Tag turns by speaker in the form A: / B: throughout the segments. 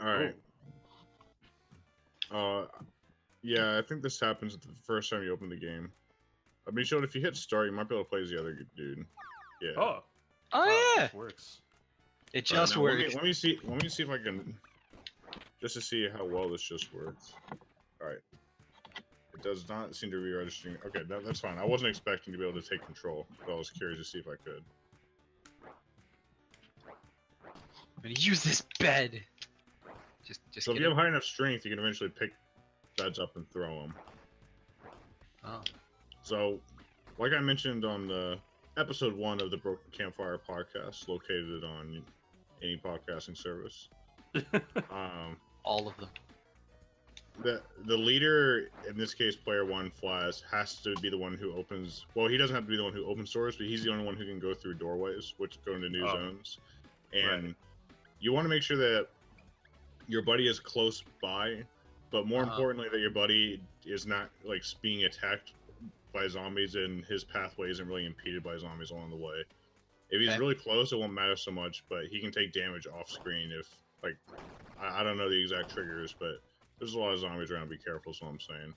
A: All right. Yeah, I think this happens the first time you open the game. I mean, if you hit start, you might be able to play as the other dude. Yeah.
B: Oh.
C: Oh
B: Wow,
C: yeah,
B: this works.
C: it just works.
A: Let me see if I can, just to see how well this just works. All right. It does not seem to be registering. Okay, that's fine. I wasn't expecting to be able to take control, but I was curious to see if I could.
C: I'm gonna use this bed. Just
A: So if you have high enough strength, you can eventually pick beds up and throw them.
C: Oh.
A: So, like I mentioned on the episode 1 of the Broken Campfire podcast, located on any podcasting service,
C: all of them.
A: the leader, in this case, player 1, Flask, has to be the one who opens. Well, he doesn't have to be the one who opens doors, but he's the only one who can go through doorways, which go into new zones. And you want to make sure that your buddy is close by, but more importantly, that your buddy is not like being attacked by zombies and his pathway isn't really impeded by zombies along the way. If he's really close, it won't matter so much, but he can take damage off screen if, like, I don't know the exact triggers, but there's a lot of zombies around. Be careful, is what I'm saying.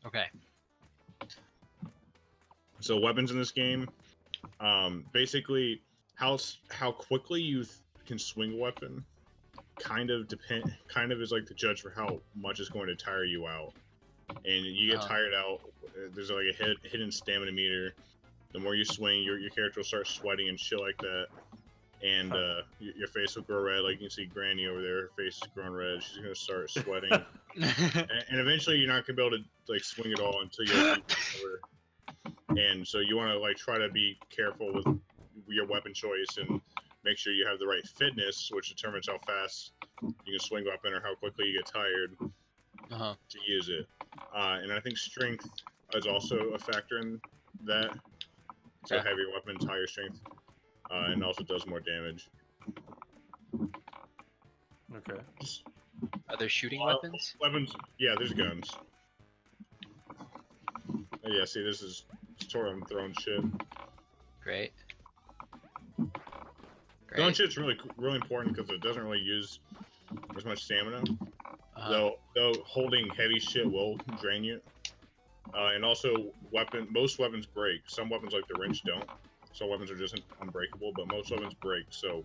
C: Okay.
A: So weapons in this game, basically, how quickly you can swing a weapon, kind of is like the judge for how much it's going to tire you out. And you get tired out. There's like a hidden stamina meter. The more you swing, your character will start sweating and shit like that. And your face will grow red. Like you can see Granny over there, her face is growing red. She's gonna start sweating, and eventually you're not gonna be able to like swing it all until you. And so you want to like try to be careful with your weapon choice and make sure you have the right fitness, which determines how fast you can swing a weapon or how quickly you get tired to use it. And I think strength is also a factor in that. So heavier weapons, higher strength, and also does more damage.
B: Okay.
C: Are there shooting weapons?
A: Weapons, yeah, there's guns. Oh, yeah, see, this is tutorial on throwing shit.
C: Great.
A: Throwing shit's really important because it doesn't really use as much stamina. Though holding heavy shit will drain you. And also, most weapons break. Some weapons, like the wrench, don't. Some weapons are just unbreakable, but most weapons break, so,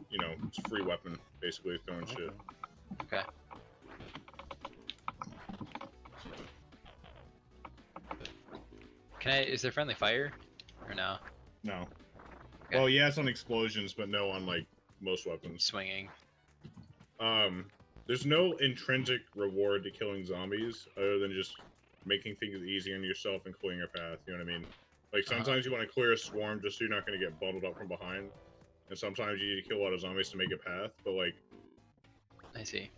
A: you know, it's a free weapon, basically, throwing shit.
C: Okay. Is there friendly fire? Or no?
A: No. Okay. Well, yeah, it's on explosions, but no on, like, most weapons.
C: Swinging.
A: There's no intrinsic reward to killing zombies, other than just making things easier on yourself and clearing a path, you know what I mean? Like, sometimes you want to clear a swarm just so you're not going to get bundled up from behind, and sometimes you need to kill a lot of zombies to make a path, but, like...
C: I see.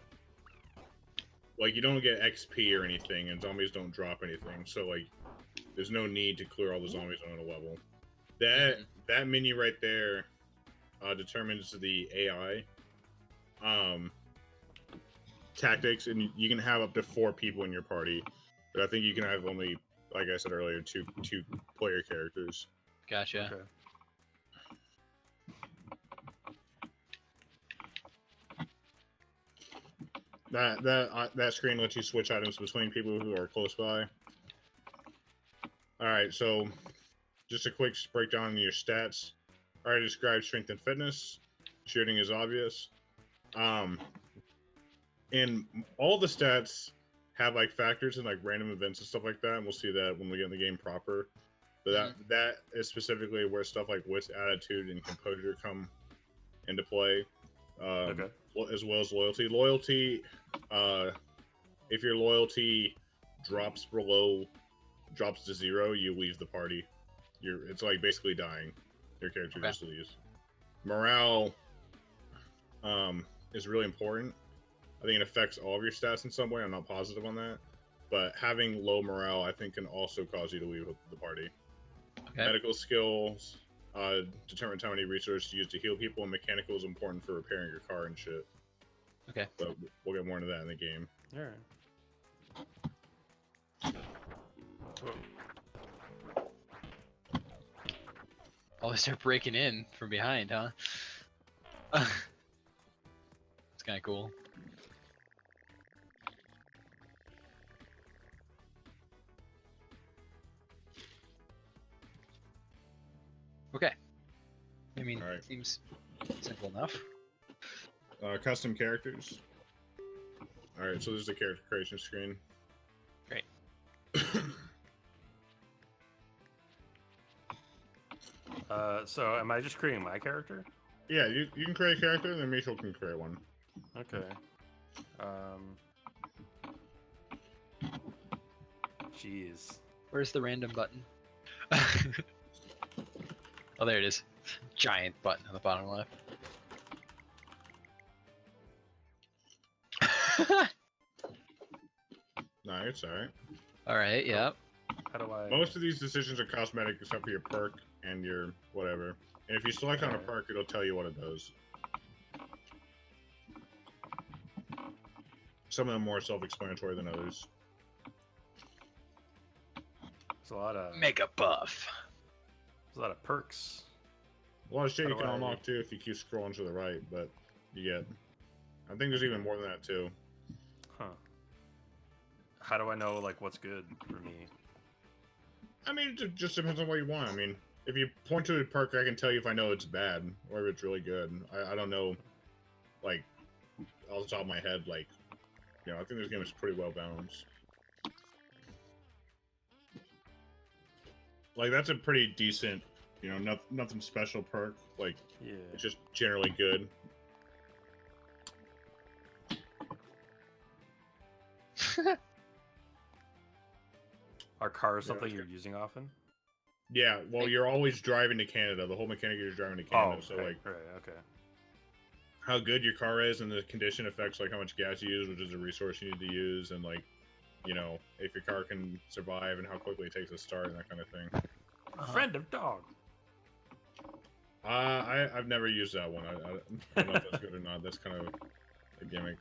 A: Like, you don't get XP or anything, and zombies don't drop anything, so, like, there's no need to clear all the zombies on a level. That menu right there determines the AI tactics, and you can have up to 4 people in your party. But I think you can have only, like I said earlier, two player characters.
C: Gotcha.
B: Okay.
A: That screen lets you switch items between people who are close by. Alright, so just a quick breakdown of your stats. I already described strength and fitness. Shooting is obvious. And all the stats have like factors and like random events and stuff like that, and we'll see that when we get in the game proper. But that is specifically where stuff like wit's, attitude, and composure come into play, as well as loyalty. Loyalty, if your loyalty drops to 0, you leave the party. It's like basically dying. Your character just leaves. Morale is really important. I think it affects all of your stats in some way. I'm not positive on that. But having low morale, I think, can also cause you to leave the party. Okay. Medical skills determines how many resources you use to heal people, and mechanical is important for repairing your car and shit.
C: Okay.
A: But we'll get more into that in the game.
B: Alright.
C: Oh, they start breaking in from behind, huh? It's kind of cool. Okay. I mean,
A: All right.
C: seems simple enough.
A: Custom characters. All right, so this is the character creation screen.
C: Great.
B: So am I just creating my character?
A: Yeah, you can create a character, and then Mitchell can create one.
B: Okay. Jeez.
C: Where's the random button? Oh, there it is. Giant button on the bottom left.
A: No, it's alright.
C: Alright, yeah.
B: How do I?
A: Most of these decisions are cosmetic except for your perk and your whatever. And if you select on a
B: Alright.
A: perk, it'll tell you what it does. Some of them more self-explanatory than others.
B: There's a lot of
C: Mega buff.
B: There's a lot of perks.
A: A lot of shit
B: How
A: you
B: do
A: can
B: I-
A: unlock too if you keep scrolling to the right, but you get. I think there's even more than that too.
B: Huh. How do I know like what's good for me?
A: I mean, it just depends on what you want. I mean, if you point to a perk, I can tell you if I know it's bad or if it's really good. I don't know, like, off the top of my head, like, I think this game is pretty well balanced. Like, that's a pretty decent, nothing special perk. Like,
B: Yeah.
A: it's just generally good.
B: Are cars
A: Yeah,
B: something
A: okay.
B: you're using often?
A: Yeah, well, you're always driving to Canada. The whole mechanic is driving to Canada.
B: Oh,
A: So,
B: okay.
A: like,
B: Right, okay.
A: how good your car is and the condition affects, like, how much gas you use, which is a resource you need to use, and, like, if your car can survive and how quickly it takes to start and that kind of thing.
B: Friend of dog.
A: I've never used that one. I don't know if that's good or not. That's kind of a gimmick.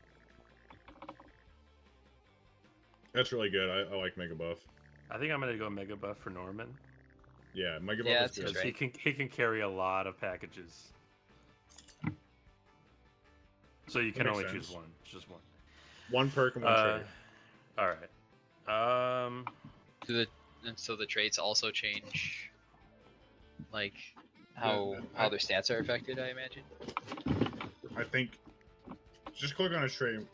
A: That's really good. I like Mega Buff.
B: I think I'm gonna go Mega Buff for Norman.
A: Yeah, Mega Buff
C: Yeah,
A: is
C: that's
A: good.
B: Because
C: right.
B: he can carry a lot of packages. So you can
A: makes
B: only
A: sense.
B: choose one. It's just one.
A: One perk and one trade.
B: Alright.
C: And so the traits also change, like, how
A: I-
C: their stats are affected, I imagine.
A: I think just click on a trait,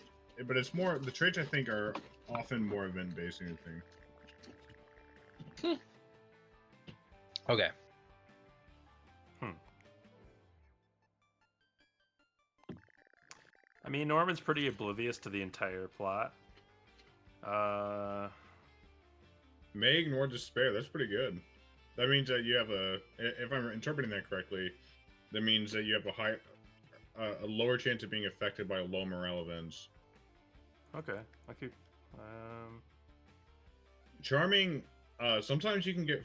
A: but it's more the traits I think are often more event based than anything.
C: Okay.
B: I mean, Norman's pretty oblivious to the entire plot.
A: May ignore despair. That's pretty good. That means that you have if I'm interpreting that correctly, that means that you have a lower chance of being affected by low morale events.
B: Okay. I'll keep.
A: Charming, sometimes you can get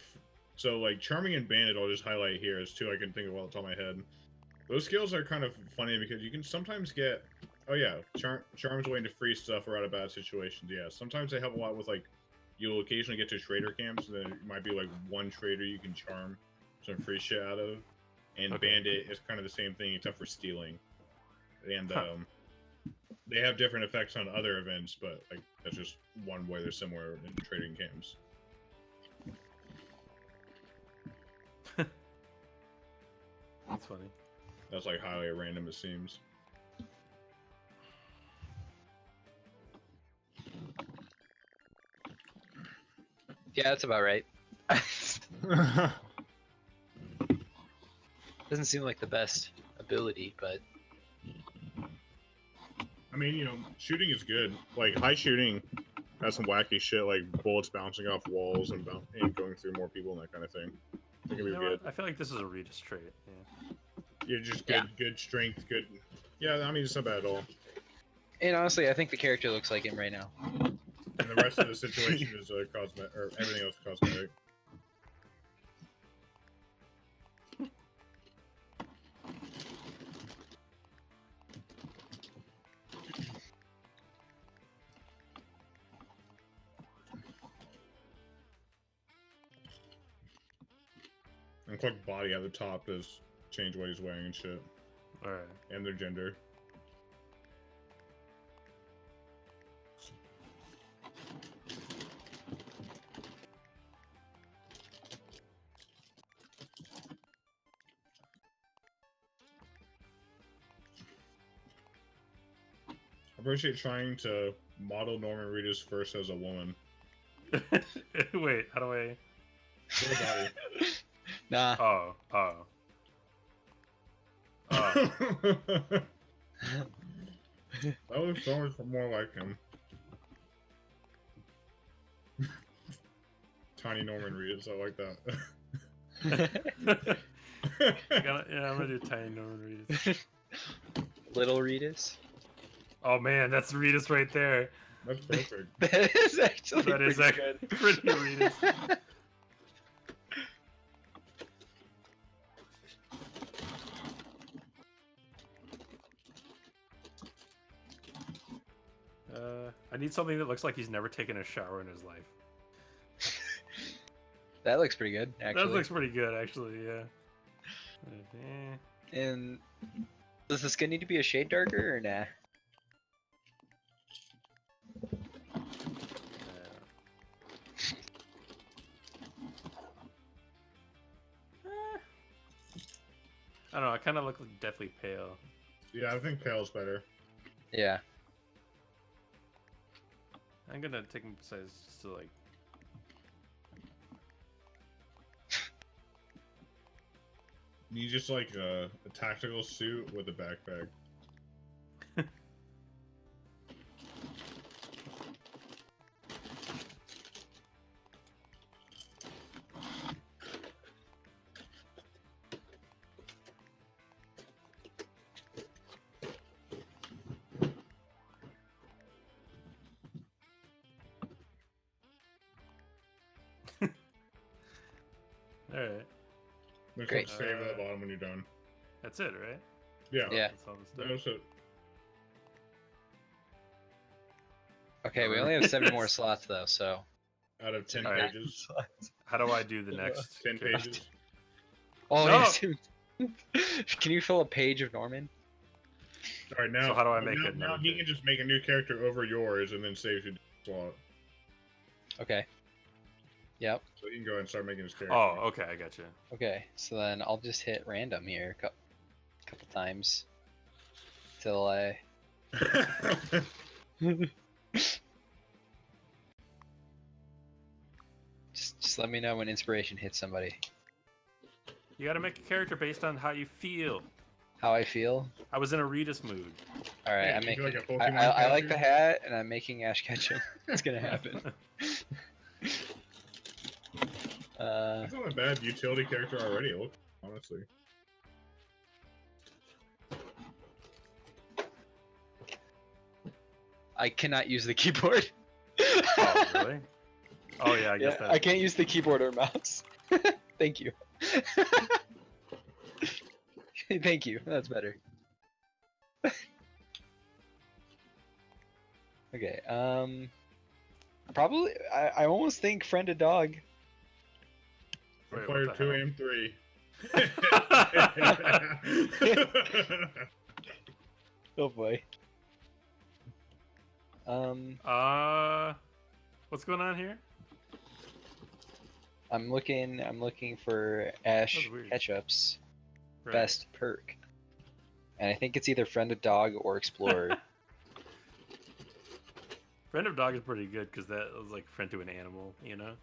A: so like Charming and Bandit. I'll just highlight here as two I can think of off the top of my head. Those skills are kind of funny because you can sometimes get. Oh yeah, Charm's way to free stuff or out of bad situations. Yeah, sometimes they help a lot with like. You'll occasionally get to trader camps, and then it might be like one trader you can charm some free shit out of. And
B: Okay.
A: Bandit is kind of the same thing except for stealing. And
B: Huh.
A: they have different effects on other events, but like that's just one way they're similar in trading camps.
B: That's funny.
A: That's like highly random, it seems.
C: Yeah, that's about right. Doesn't seem like the best ability, but
A: I mean, shooting is good. Like high shooting has some wacky shit, like bullets bouncing off walls and going through more people and that kind of thing. It can be
B: You know
A: good.
B: what? I feel like this is a Regis trait. Yeah.
A: You're just good,
C: Yeah.
A: good strength, good. Yeah, I mean, it's not bad at all.
C: and honestly, I think the character looks like him right now.
A: And the rest of the situation is cosmetic, or everything else is cosmetic. And click body at the top does change what he's wearing and shit,
B: All right.
A: and their gender. appreciate trying to model Norman Reedus first as a woman.
B: Wait, how do I?
A: What about you?
C: Nah.
B: Oh.
A: That looks so much more like him. Tiny Norman Reedus, I like that.
B: Yeah, I'm gonna do tiny Norman Reedus.
C: Little Reedus.
B: Oh man, that's Reedus right there.
A: That's perfect.
C: That is actually
B: That is
C: pretty
B: actually
C: good.
B: pretty Reedus. I need something that looks like he's never taken a shower in his life.
C: That looks pretty good, actually.
B: That looks pretty good, actually. Yeah.
C: And does the skin need to be a shade darker or nah?
B: I don't know. I kind of look deathly pale.
A: Yeah, I think pale's better.
C: Yeah.
B: I'm gonna take him size just to like.
A: You just like a tactical suit with a backpack.
B: All right.
A: Make
C: Great.
A: sure to save at the bottom when you're done.
B: That's it, right?
A: Yeah.
C: Yeah.
B: That's all the stuff.
A: That's it.
C: Okay, we only have 7 more slots though, so.
A: Out of 10
B: Alright.
A: pages.
B: How do I do the next?
A: 10
B: character?
A: pages.
C: Oh,
B: No!
C: yes. Can you fill a page of Norman?
A: Alright, now.
B: So how do I make
A: now,
B: it
A: now
B: another
A: he
B: page?
A: can just make a new character over yours and then save your slot.
C: Okay. Yep.
A: So you can go ahead and start making his character.
B: Oh, okay, I gotcha.
C: Okay, so then I'll just hit random here a couple times till I. Just let me know when inspiration hits somebody.
B: You gotta make a character based on how you feel.
C: How I feel.
B: I was in a Reedus mood.
C: All right,
A: Yeah,
C: I'm
A: you feel
C: making.
A: like a
C: I,
A: Pokemon
C: I like the
A: character?
C: hat, and I'm making Ash Ketchum. It's gonna happen.
A: That's not a bad utility character already, honestly.
C: I cannot use the keyboard.
B: Oh, really? Oh yeah, I guess that.
C: I can't use the keyboard or mouse. Thank you. Thank you. That's better. Okay. Probably. I almost think friend a dog.
B: Wait,
A: Player
B: what the
A: 2
B: hell?
A: aim 3.
C: Oh boy.
B: What's going on here?
C: I'm looking for Ash
B: That's weird.
C: Ketchup's
B: Right.
C: best perk, and I think it's either friend a dog or explorer.
B: Friend of dog is pretty good because that was like friend to an animal, you know.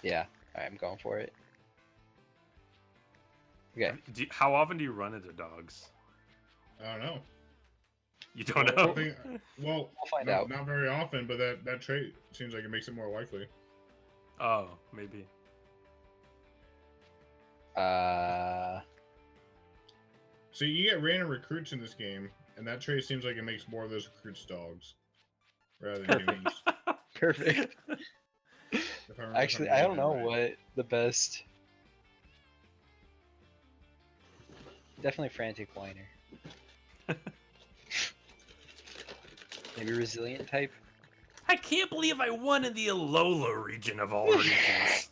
C: Yeah, I'm going for it. Okay.
B: How often do you run into dogs?
A: I don't know.
B: You don't
A: Well,
B: know.
A: I think- well,
C: We'll find
A: no,
C: out.
A: not very often, but that trait seems like it makes it more likely.
B: Oh, maybe.
A: So you get random recruits in this game, and that trait seems like it makes more of those recruits dogs rather than humans.
C: Perfect.
A: If I'm
C: Actually, I don't know
A: right.
C: what the best. Definitely frantic whiner. Maybe resilient type.
B: I can't believe I won in the Alola region of all regions.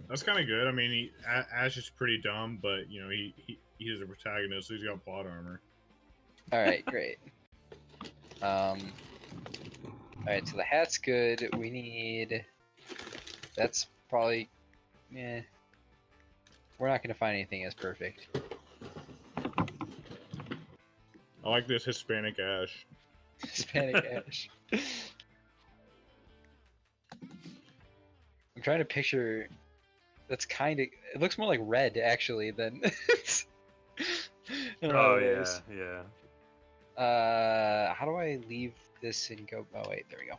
A: That's kind of good. I mean, Ash is pretty dumb, but you know he is a protagonist, so he's got plot armor.
C: All right, great. All right, so the hat's good. We need. That's probably. Yeah. We're not gonna find anything as perfect.
A: I like this Hispanic Ash.
C: Hispanic Ash. I'm trying to picture. That's kind of. It looks more like red actually than. In a lot
B: Oh
C: of
B: yeah,
C: ways.
B: yeah.
C: How do I leave this and go? Oh wait, there we go.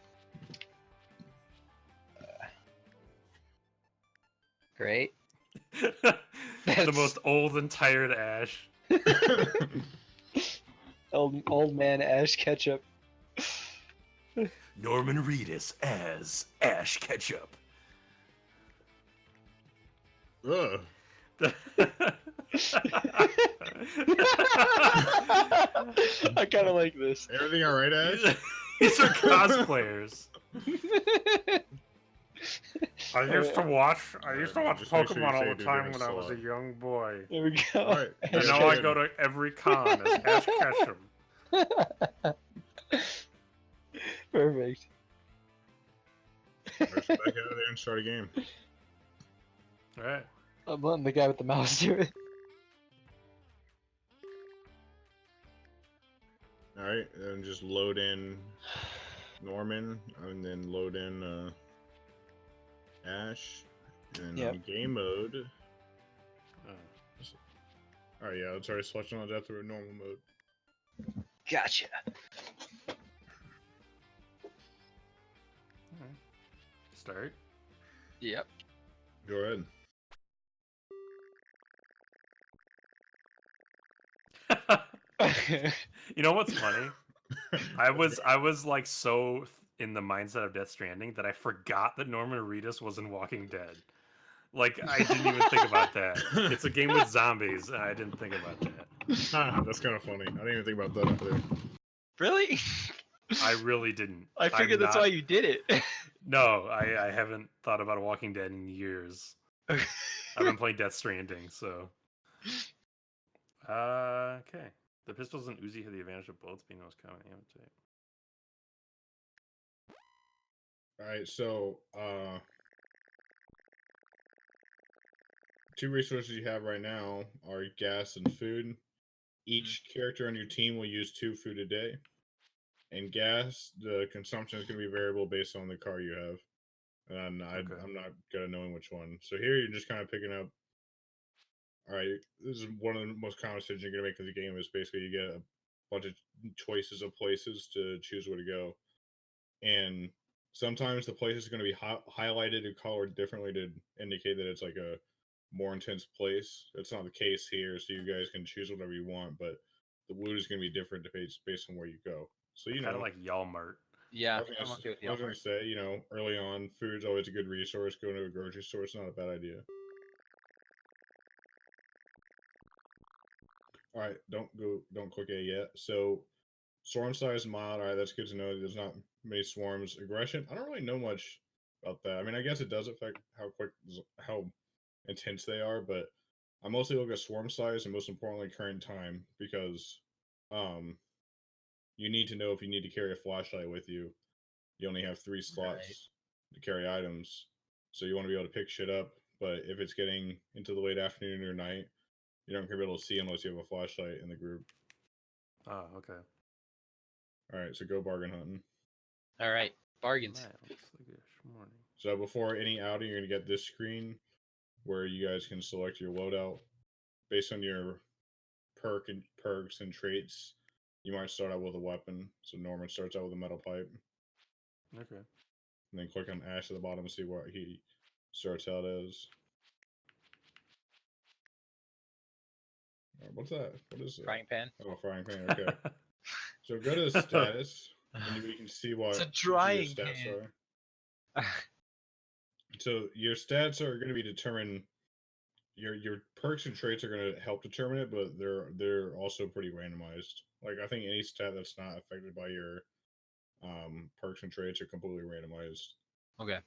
C: Great.
B: The
C: That's-
B: most old and tired Ash.
C: Old man Ash Ketchup.
B: Norman Reedus as Ash Ketchup.
A: Ugh.
C: I kind of like this.
A: Everything all right, Ash?
B: These are cosplayers. I used to watch
A: Alright, just make sure you
B: Pokemon all
A: say
B: the
A: dude
B: time
A: in a
B: when I was a
A: slot.
B: young boy.
C: There we go.
A: Alright,
C: Ash
B: And
A: yeah,
B: now I
A: good.
B: go to every con as Ash Ketchum.
C: Perfect.
A: Let's back out of there and start a game.
B: Alright.
C: I'm letting the guy with the mouse do it.
A: Alright, and just load in Norman, and then load in Ash, and
C: Yep.
A: on game mode.
B: Oh.
A: Alright, yeah, it's already selected on that through normal mode.
C: Gotcha.
B: Alright. Start.
C: Yep.
A: Go ahead.
B: You know what's funny? I was like so in the mindset of Death Stranding that I forgot that Norman Reedus was in Walking Dead. Like I didn't even think about that. It's a game with zombies, and I didn't think about that.
A: That's kind of funny. I didn't even think about that either.
C: Really?
B: I really didn't.
C: I figured that's why you did it.
B: No, I haven't thought about Walking Dead in years. I've been playing Death Stranding, so. Okay. The pistols and Uzi have the advantage of bullets being the most common ammo type.
A: Alright, so, two resources you have right now are gas and food. Each character on your team will use 2 food a day. And gas, the consumption is going to be variable based on the car you have. And I'm not good at knowing which one. So here you're just kind of picking up. Alright, this is one of the most common decisions you're going to make in the game is basically you get a bunch of choices of places to choose where to go. And sometimes the place is going to be highlighted or colored differently to indicate that it's like a more intense place. That's not the case here, so you guys can choose whatever you want, but the loot is going to be different based on where you go. So you
B: Kind
A: know,
B: of like Yalmart.
C: Yeah,
A: I was
C: I'm
A: gonna
C: okay with
A: I was
C: the
A: gonna say, you know, early on, food's always a good resource. Going to a grocery store is not a bad idea. All right, don't click A yet. So, swarm size mild. All right, that's good to know. There's not many swarms. Aggression. I don't really know much about that. I mean, I guess it does affect how intense they are, but I mostly look at swarm size and most importantly current time because um you need to know if you need to carry a flashlight with you. You only have 3 slots to carry items, so you want to be able to pick shit up. But if it's getting into the late afternoon or night, you're not gonna be able to see unless you have a flashlight in the group.
B: Oh, okay.
A: All right, so go bargain hunting.
C: All right, bargains.
B: Man, looks like a morning.
A: So before any outing, you're gonna get this screen where you guys can select your loadout based on your perks and traits. You might start out with a weapon. So Norman starts out with a metal pipe,
B: Okay.
A: and then click on Ash at the bottom and see what he starts out as. What's that? What is it?
C: Frying pan.
A: Oh, frying pan. Okay. So go to status, and we can see what
C: It's a
A: each of
C: drying
A: your stats
C: pan.
A: are. So your stats are going to be determined. Your perks and traits are going to help determine it, but they're also pretty randomized. Like I think any stat that's not affected by your perks and traits are completely randomized.
C: Okay.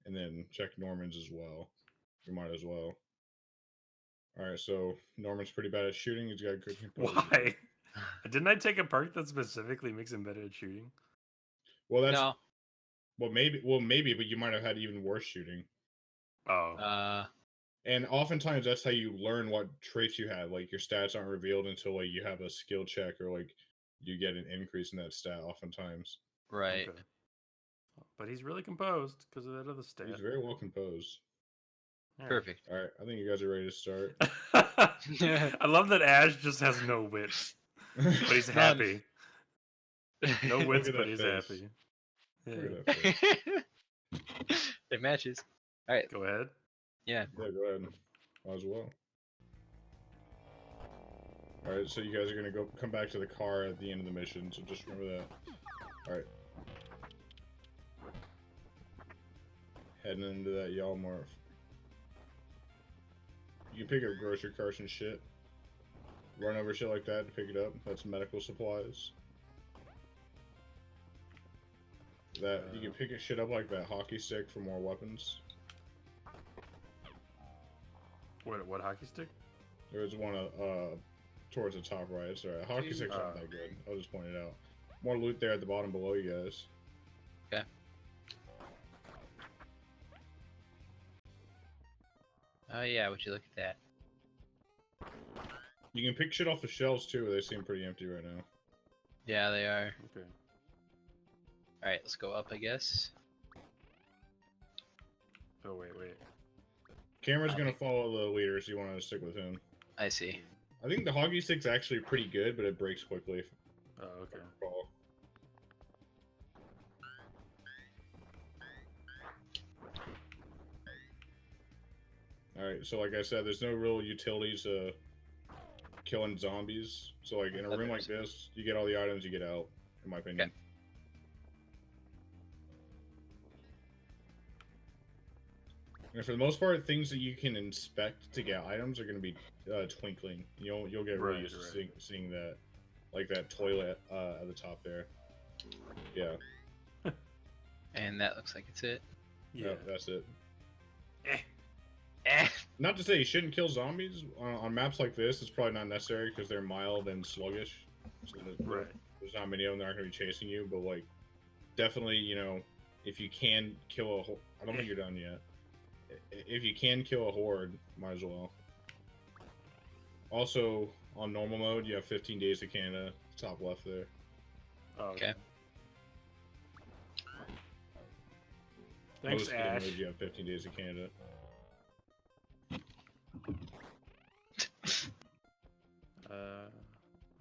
A: And then check Norman's as well. You might as well. All right, so Norman's pretty bad at shooting. He's got good composure.
B: Why? Didn't I take a perk that specifically makes him better at shooting?
A: Well, that's
C: No.
A: maybe, but you might have had even worse shooting.
B: Oh.
A: And oftentimes that's how you learn what traits you have. Like your stats aren't revealed until like you have a skill check or like you get an increase in that stat oftentimes.
C: Right.
B: Okay. But he's really composed because of that other stat.
A: He's very well composed.
B: Alright.
C: Perfect.
A: All right, I think you guys are ready to start.
B: I love that Ash just has no wits, but he's
C: None.
B: happy. No wits,
A: at
B: but
A: that
B: he's
A: face.
B: happy. Yeah.
A: Look at that face.
C: It matches. All right.
B: Go ahead.
C: Yeah.
A: Yeah, go ahead. Might as well. All right, so you guys are gonna come back to the car at the end of the mission. So just remember that. All right. Heading into that Yalmar. You can pick up grocery carts and shit. Run over shit like that to pick it up. That's medical supplies. That you can pick shit up like that hockey stick for more weapons.
B: What hockey stick?
A: There's one towards the top right. It's alright. Hockey stick's not that good. I'll just point it out. More loot there at the bottom below you guys.
C: Okay. Oh yeah, would you look at that?
A: You can pick shit off the shelves too. They seem pretty empty right now.
C: Yeah, they are.
B: Okay.
C: All right, let's go up, I guess.
B: Oh wait.
A: Camera's gonna follow the leader, so you want to stick with him.
C: I see.
A: I think the hockey stick's actually pretty good, but it breaks quickly.
B: Oh okay.
A: Alright, so like I said, there's no real utility to killing zombies. So like in a room like this, you get all the items, you get out, in my opinion.
C: Okay.
A: And for the most part, things that you can inspect to get items are going to be twinkling. You'll get really used to seeing that, like that toilet at the top there. Yeah.
C: And that looks like it's it.
B: Yeah.
A: Yep, that's it.
C: Eh.
A: Not to say you shouldn't kill zombies on maps like this. It's probably not necessary because they're mild and sluggish. So there's not many of them that aren't going to be chasing you. But like, definitely, if you can kill I don't think you're done yet. If you can kill a horde, might as well. Also, on normal mode, you have 15 days to Canada. Top left there.
B: Oh,
C: Okay.
B: Thanks,
A: Most
B: Ash.
A: Modes, you have 15 days to Canada.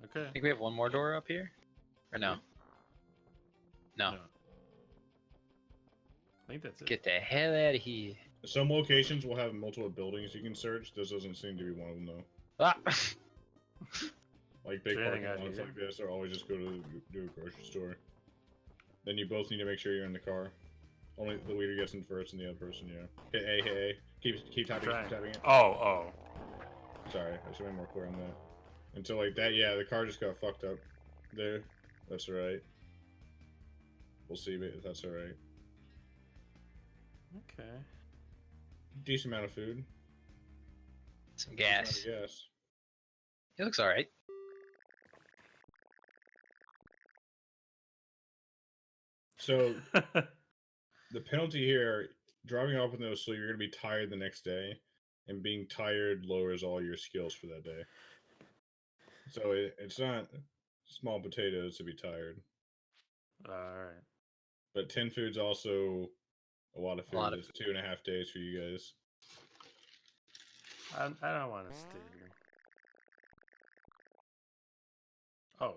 B: Okay.
C: I think we have one more door up here, or no? No.
B: I think that's it.
C: Get the hell out of here.
A: Some locations will have multiple buildings you can search. This doesn't seem to be one of them, though.
C: Ah.
A: Like big
B: Is there anything
A: parking
B: out
A: lots
B: here?
A: like this, or always just go to a grocery store. Then you both need to make sure you're in the car. Only the leader gets in first, and the other person, yeah. Hit A. Keep tapping it.
B: Oh.
A: Sorry, I should be more clear on that. And so like that, yeah, the car just got fucked up. There, that's alright. We'll see if that's alright.
B: Okay.
A: Decent amount of food.
C: Some gas.
A: Decent amount of gas.
C: It looks all right.
A: So the penalty here, driving off with no sleep, you're gonna be tired the next day, and being tired lowers all your skills for that day. So it's not small potatoes to be tired.
B: Alright.
A: But 10 food's also a lot of food.
C: A lot of
A: It's 2.5 days for you guys.
B: I don't want to stay here. Oh.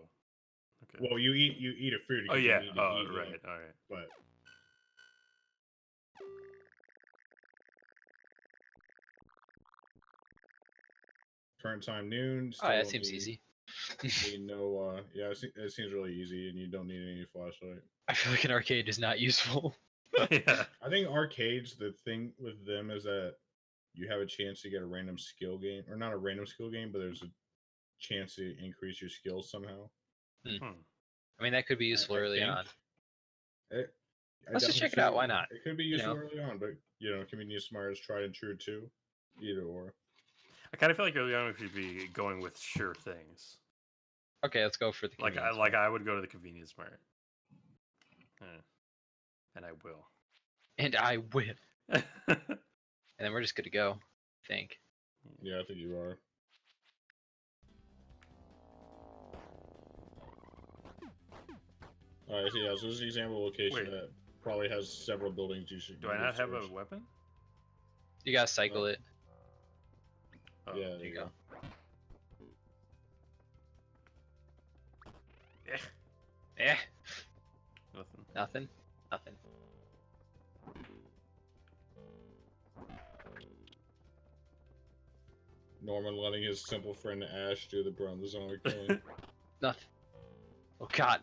B: Okay.
A: Well, you eat a food.
B: Oh
A: because you
B: yeah.
A: need to
B: Oh
A: eat
B: right.
A: it,
B: All right.
A: But current time noon.
C: Oh, that
A: still
C: seems
A: need-
C: easy.
A: need no, yeah, it seems really easy, and you don't need any flashlight.
C: I feel like an arcade is not useful.
B: Yeah.
A: I think arcades, the thing with them is that you have a chance to get a random skill game, or not a random skill game, but there's a chance to increase your skills somehow.
C: I mean, that could be useful
A: I
C: early
A: think.
C: on.
A: I
C: Let's just
A: definitely
C: check it out.
A: see-
C: Why not?
A: It could be useful early on, but it can be used smart as tried and true too. Either or.
B: I kind of feel like early on we should be going with sure things.
C: Okay, let's go for the
B: Like
C: convenience.
B: I would go to the convenience mart. And I will.
C: And I will. And then we're just good to go, I think.
A: Yeah, I think you are. Alright, so yeah, so this is an example location
B: Wait.
A: that probably has several buildings you should.
B: Do I not have a weapon?
C: You gotta cycle it.
B: Oh.
A: Yeah,
C: There you go.
B: Eh.
C: Eh,
B: Nothing.
C: nothing. Nothing.
A: Norman letting his simple friend Ash do the brunt of the zombie killing.
C: Nothing. Oh God.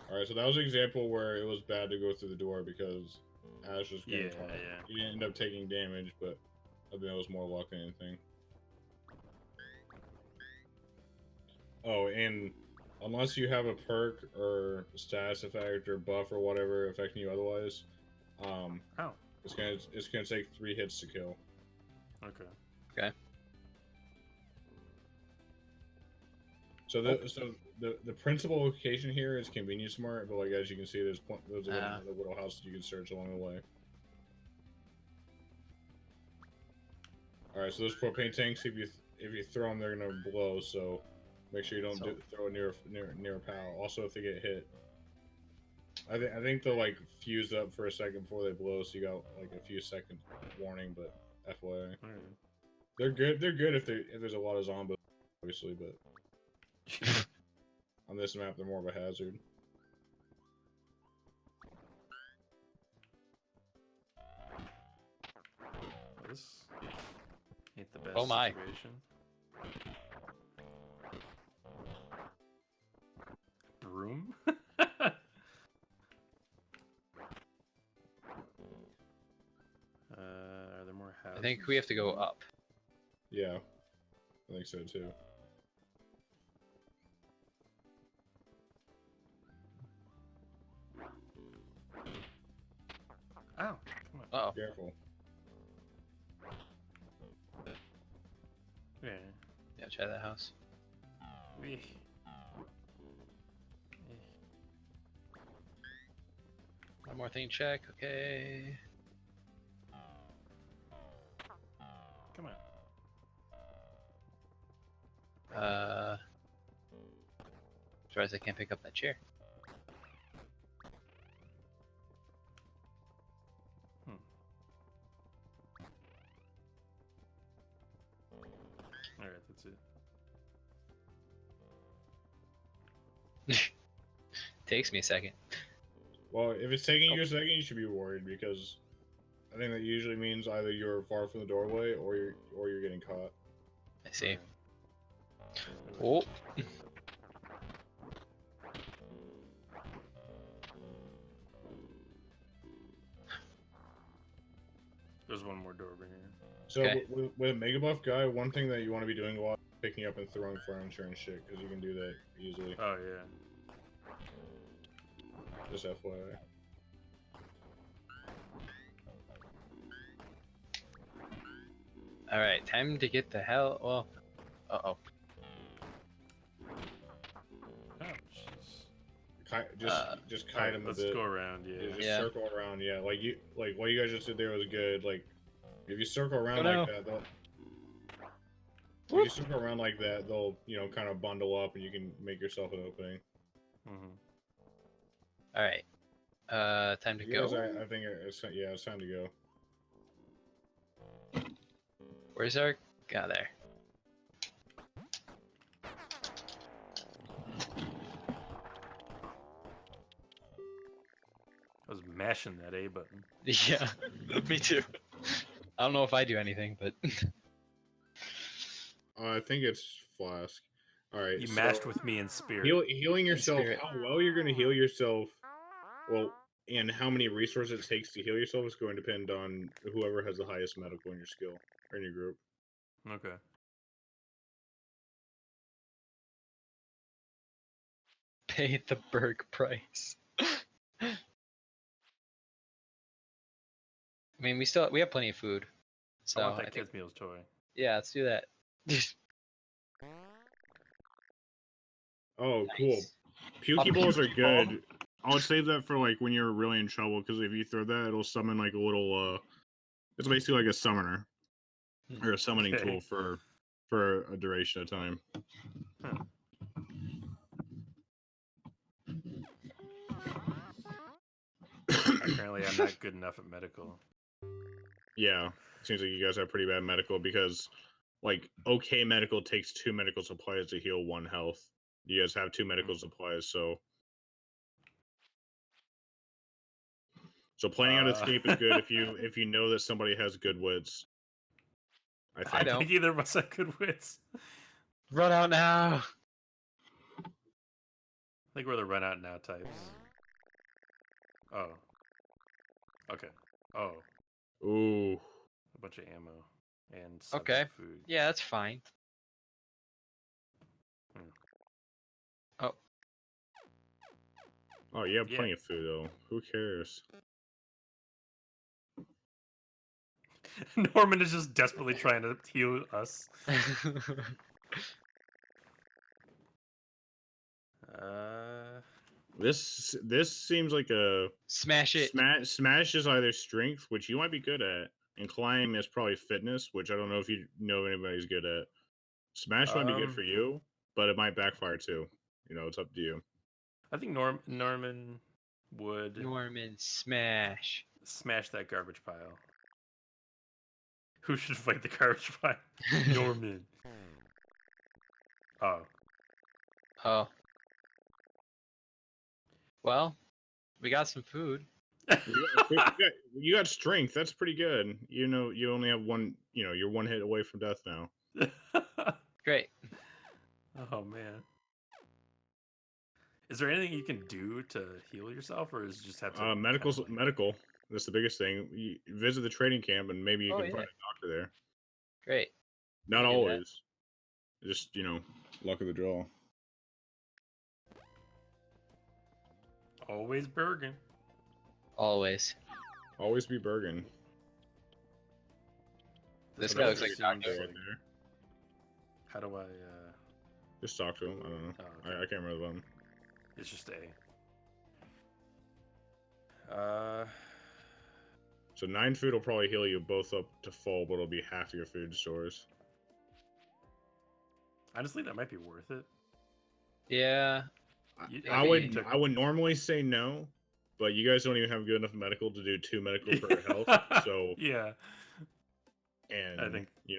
A: Alright, so that was an example where it was bad to go through the door because Ash was getting caught.
B: Yeah.
A: He didn't end up taking damage, but I think it was more luck than anything. Oh, and unless you have a perk or status effect or buff or whatever affecting you otherwise,
B: Oh.
A: it's gonna take 3 hits to kill.
B: Okay.
A: So the principal location here is Convenience Mart, but like as you can see, there's a little house that you can search along the way. All right, so those propane tanks, if you throw them, they're gonna blow. So make sure you don't throw it near a pal. Also, if they get hit, I think they'll like fuse up for a second before they blow, so you got like a few second warning. But FYI, they're good. They're good if there's a lot of zombies, obviously, but. On this map, they're more of a hazard.
B: This ain't the best
C: Oh my.
B: situation. Broom? Are there more houses?
C: I think we have to go up.
A: Yeah, I think so too.
B: Oh, come on.
C: Uh oh.
A: Careful.
B: Yeah.
C: Yeah, try that house.
B: Eh.
C: One more thing, check. Okay.
B: Come on.
C: Surprised I can't pick up that chair.
B: Alright, that's it.
C: Takes me a second.
A: Well, if it's taking you a second, you should be worried because I think that usually means either you're far from the doorway or you're getting caught.
C: I see. Oh.
B: There's one more door over here.
A: So
C: Okay.
A: with a Mega Buff guy, one thing that you want to be doing a lot is picking up and throwing furniture and shit because you can do that easily.
B: Oh yeah.
A: Just FYI.
C: Alright, time to get the hell. Well. Uh oh.
B: Oh, jeez.
A: Just kite him a
B: Let's
A: bit.
B: go around, yeah.
A: Just
C: Yeah.
A: circle around, yeah. Like what you guys just did there was good. Like if you circle around
C: Oh,
A: like
C: no.
A: that, if you circle around like that, they'll kind of bundle up and you can make yourself an opening.
C: Alright. Time to
A: You guys,
C: go.
A: I think it's time to go.
C: Where's our guy there?
B: I was mashing that A button.
C: Yeah, me too. I don't know if I do anything, but
A: I think it's Flask. All right.
B: You
A: so
B: mashed with me in spirit.
A: healing yourself.
C: spirit.
A: How well you're going to heal yourself, well, and how many resources it takes to heal yourself is going to depend on whoever has the highest medical in your skill or in your group.
B: Okay.
C: pay the Berg price. I mean, we have plenty of food, so
B: I want that
C: I think,
B: Kids Meals toy.
C: yeah, let's do that.
A: Oh, cool.
C: Nice.
A: Pukey balls are
C: Pukey ball?
A: good. I would save that for like when you're really in trouble because if you throw that, it'll summon like a little. It's basically like a summoner or a summoning
B: Okay.
A: tool for a duration of time.
B: Huh. apparently I'm not good enough at medical.
A: Yeah, seems like you guys have pretty bad medical because, like, okay, medical takes 2 medical supplies to heal 1 health. You guys have 2 medical supplies, so planning out escape is good if you know that somebody has good wits. I
C: I
A: think.
B: I
C: don't.
B: think either of us have good wits.
C: Run out now.
B: I think we're the run out now types. Oh. Okay. Oh.
A: Ooh.
B: A bunch of ammo and 7
C: Okay.
B: food.
C: Yeah, that's fine.
A: Oh, you have
B: Yeah.
A: plenty of food though. Who cares?
B: Norman is just desperately trying to heal us.
A: This seems like a
C: Smash it.
A: smash is either strength, which you might be good at, and climb is probably fitness, which I don't know if you know anybody's good at. Smash might be good for you, but it might backfire too. You know, it's up to you.
B: I think Norman would
C: Norman, smash.
B: smash that garbage pile. Who should fight the garbage pile? Norman. Oh.
C: Oh. Well, we got some food.
A: You got strength. That's pretty good. You know, you only have one. You know, you're 1 hit away from death now.
C: Great.
B: Oh man. Is there anything you can do to heal yourself, or is it just have to
A: Medical. That's the biggest thing. You visit the training camp, and maybe you can find a doctor there.
C: Great.
A: Not
C: do that.
A: always. Just luck of the draw.
B: Always Bergen.
C: Always.
A: Always be Bergen.
C: This
B: But
C: guy
B: that
C: looks like a
B: seems
C: doctor.
A: Right there.
B: How do I?
A: Just talk to him. I don't know.
B: Oh, okay.
A: I can't remember the button.
B: It's just A.
A: So 9 food will probably heal you both up to full, but it'll be half your food stores.
B: Honestly, that might be worth it.
C: Yeah.
A: I would normally say no, but you guys don't even have good enough medical to do 2 medical per health. So
B: yeah.
A: And
B: I think
A: I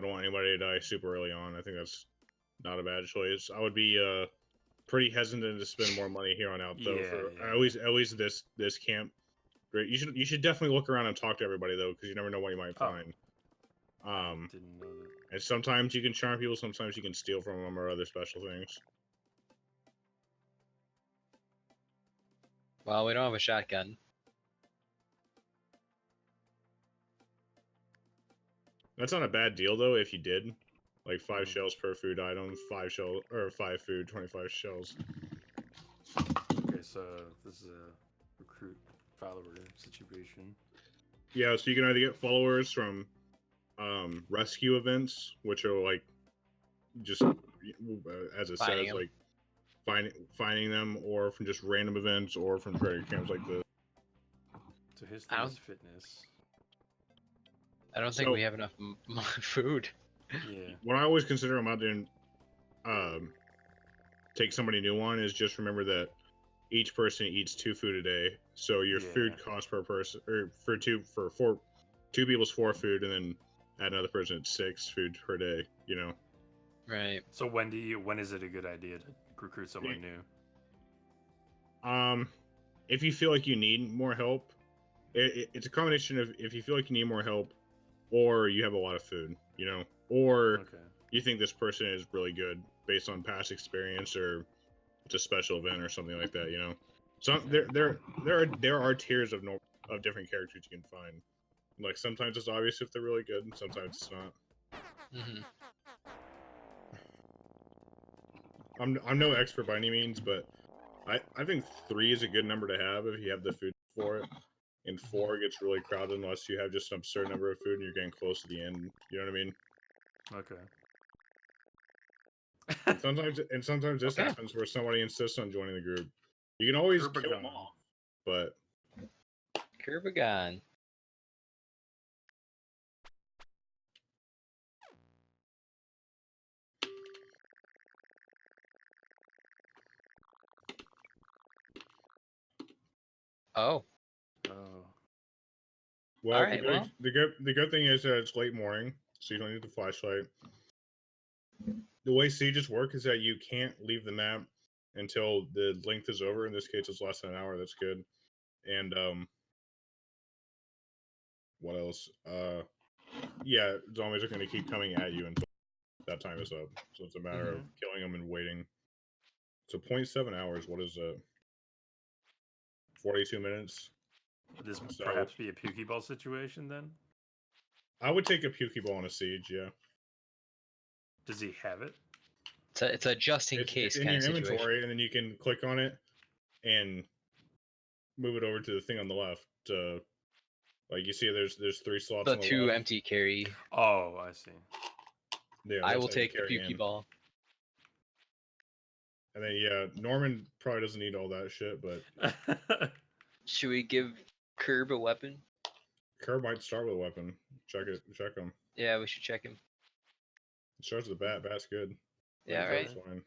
A: don't want anybody to die super early on. I think that's not a bad choice. I would be pretty hesitant to spend more money here on out though.
B: Yeah.
A: At least this camp. Great. You should definitely look around and talk to everybody though, because you never know what you might find.
B: Didn't know that.
A: And sometimes you can charm people, sometimes you can steal from them or other special things.
C: Well, we don't have a shotgun.
A: That's not a bad deal though. If you did, like 5 shells per food item, 5 food, 25 shells.
B: Okay, so this is a recruit follower situation.
A: Yeah, so you can either get followers from rescue events, which are like just as it
C: Finding
A: says,
C: them.
A: like finding them, or from just random events, or from training camps like this.
B: So his thing is fitness.
C: I don't think we have enough food.
B: Yeah.
A: What I always consider about doing take somebody new on is just remember that each person eats 2 food a day, so your food cost per person, or for two people's 4 food, and then add another person at 6 food per day. You know.
C: Right.
B: So when is it a good idea to recruit someone new?
A: If you feel like you need more help, it's a combination of if you feel like you need more help, or you have a lot of food, or you think this person is really good based on past experience, or it's a special event or something like that. So there are tiers of different characters you can find. Like sometimes it's obvious if they're really good, and sometimes it's not.
C: Mm-hmm.
A: I'm no expert by any means, but I think 3 is a good number to have if you have the food for it. And 4 gets really crowded unless you have just an absurd number of food and you're getting close to the end. You know what I mean?
B: Okay.
A: And sometimes this happens where somebody insists on joining the group. You can always kill them off, but
C: Kurbagon. Oh.
A: Well,
C: Alright, well.
A: the good thing is that it's late morning, so you don't need the flashlight. The way sieges work is that you can't leave the map until the length is over. In this case, it's less than an hour. That's good. And what else? Yeah, zombies are going to keep coming at you until that time is up. So it's a matter of killing them and waiting. So 0.7 hours. What is it? 42 minutes.
B: Would this
A: So-
B: perhaps be a Pokeball situation then?
A: I would take a Pokeball on a siege. Yeah.
B: Does he have it?
C: It's a just in case
A: It's in
C: kind
A: your
C: of situation.
A: inventory, and then you can click on it and move it over to the thing on the left. Like you see, there's 3 slots.
C: The
A: on the
C: 2
A: left.
C: empty carry.
B: Oh, I see.
A: Yeah,
C: I
A: that's
C: will
A: how you
C: take the
A: carry in.
C: Pokeball.
A: And then yeah, Norman probably doesn't need all that shit, but
C: Should we give Curb a weapon?
A: Kerr might start with a weapon. Check him.
C: Yeah, we should check him.
A: It starts with a bat. Bat's good.
C: Yeah,
A: Like,
C: right.
A: that's fine.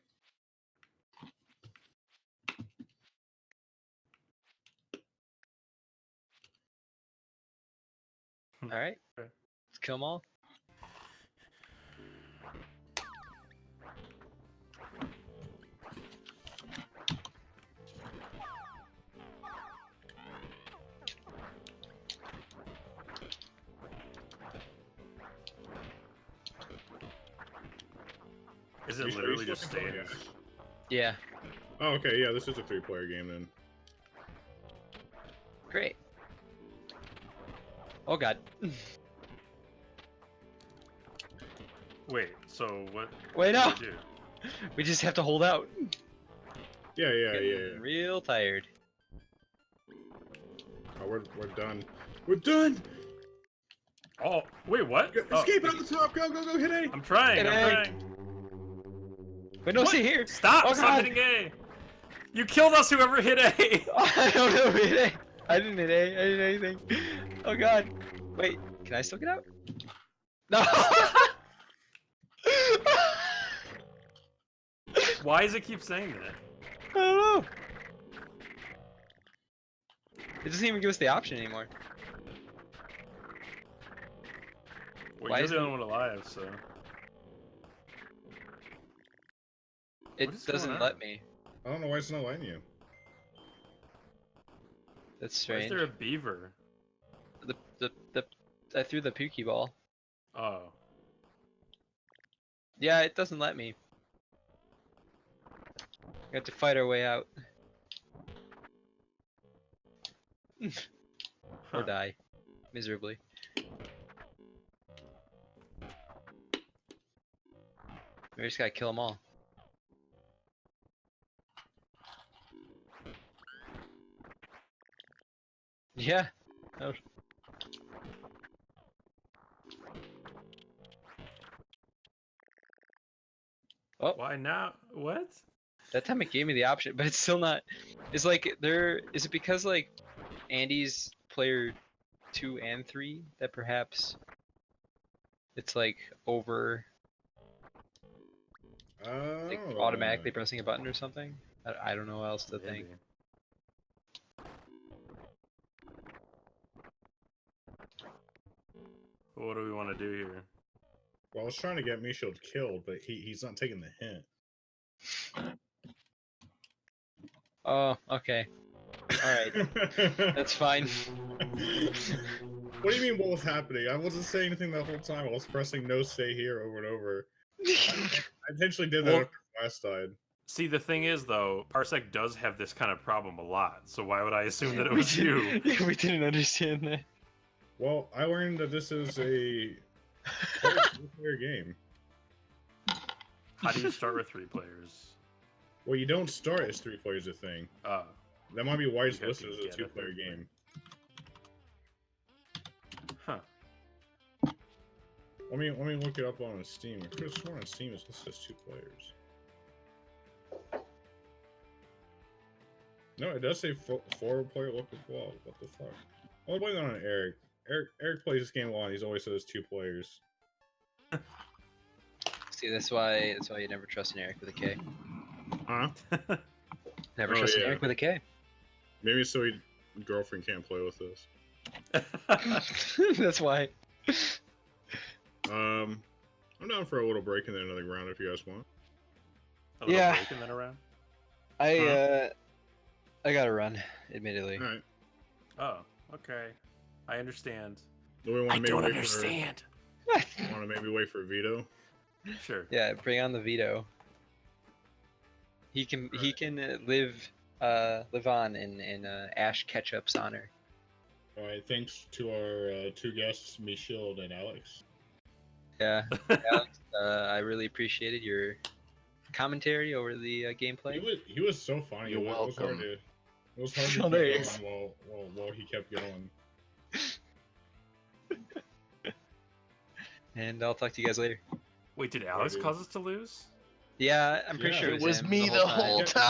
C: All right.
B: Okay.
C: Let's kill them all.
B: Is
A: You
B: it
A: sure
B: literally
A: you
B: just
A: still
B: staying?
A: control?
C: Yeah.
A: Oh, okay. Yeah, this is a 3-player game then.
C: Great. Oh god.
B: Wait, so what?
C: Wait,
B: what
C: no.
B: do we do?
C: We just have to hold out.
A: Yeah.
C: Getting real tired.
A: Oh, we're done. We're done.
B: Oh, wait, what?
A: Escape out the top. Go. Hit A.
B: I'm trying.
C: Hit
B: I'm
C: A.
B: trying.
C: Wait, no,
B: What?
C: stay here.
B: Stop!
C: Oh,
B: Stop
C: God.
B: hitting A. You killed us. Whoever hit A.
C: I don't know. Hit A. I didn't hit A. I didn't hit anything. Oh god. Wait, can I still get out? No.
B: Why does it keep saying that?
C: I don't know. It doesn't even give us the option anymore.
B: Well,
C: Why
B: you're
C: is
B: the
C: it-
B: only one alive, so.
C: It
B: What is going
C: doesn't
B: on?
C: let me.
A: I don't know why it's not letting you.
C: That's
B: Why is
C: strange.
B: there a beaver?
C: I threw the Pokeball.
B: Oh.
C: Yeah, it doesn't let me. We have to fight our way out. Or
B: Huh.
C: die. Miserably. We just gotta kill them all. Yeah. Oh. Oh,
B: Why now? What?
C: that time it gave me the option, but it's still not. It's like there. Is it because like Andy's player 2 and 3 that perhaps it's like over like
A: Oh.
C: automatically pressing a button or something? I don't know what else to think.
B: Maybe. What do we want to do here?
A: Well, I was trying to get Mishield killed, but he's not taking the hint.
C: Oh, okay. Alright, that's fine.
A: What do you mean? What was happening? I wasn't saying anything the whole time. I was pressing no stay here over and over. I intentionally did that
B: Well-
A: after Flask died.
B: See, the thing is, though, Parsec does have this kind of problem a lot, so why would I assume that it was you?
C: Yeah, we didn't understand that.
A: Well, I learned that this is a player game.
B: How do you start with 3 players?
A: Well, you don't start as 3 players a thing. That might be why it's
B: You have
A: listed
B: to
A: as a
B: get a
A: 2-player
B: third
A: game.
B: Huh.
A: Let me look it up on Steam. I could have sworn on Steam it's listed as 2 players. No, it does say 4-player local co-op. What the fuck? I'll blame that on Eric. Eric plays this game a lot. And he's always says 2 players.
C: See, that's why you never trust an Eric with a K.
A: Huh?
C: Never
A: Oh,
C: trust an
A: yeah.
C: Eric with a K.
A: Maybe so his girlfriend can't play with us.
C: That's why.
A: I'm down for a little break and then another round if you guys want.
B: A little
C: Yeah.
B: break in that around.
C: I gotta run, admittedly.
A: All right.
B: Oh, okay. I understand.
A: Do we want
B: I
A: to maybe
B: don't
A: wait
B: understand.
A: Want to maybe wait for Vito?
B: Sure.
C: Yeah, bring on the veto. He can live on in Ash Ketchup's honor.
A: All right. Thanks to our two guests, Michelle and Alex.
C: Yeah, Alex, I really appreciated your commentary over the gameplay.
A: He was so funny.
D: You're
A: It was hard
D: welcome.
A: to keep
C: Hilarious.
A: going while he kept going.
C: And I'll talk to you guys later.
B: Wait, did Alex
A: dude.
B: cause us to lose?
C: Yeah, I'm pretty
A: Yeah,
C: sure
D: It was
C: him
D: me the whole time.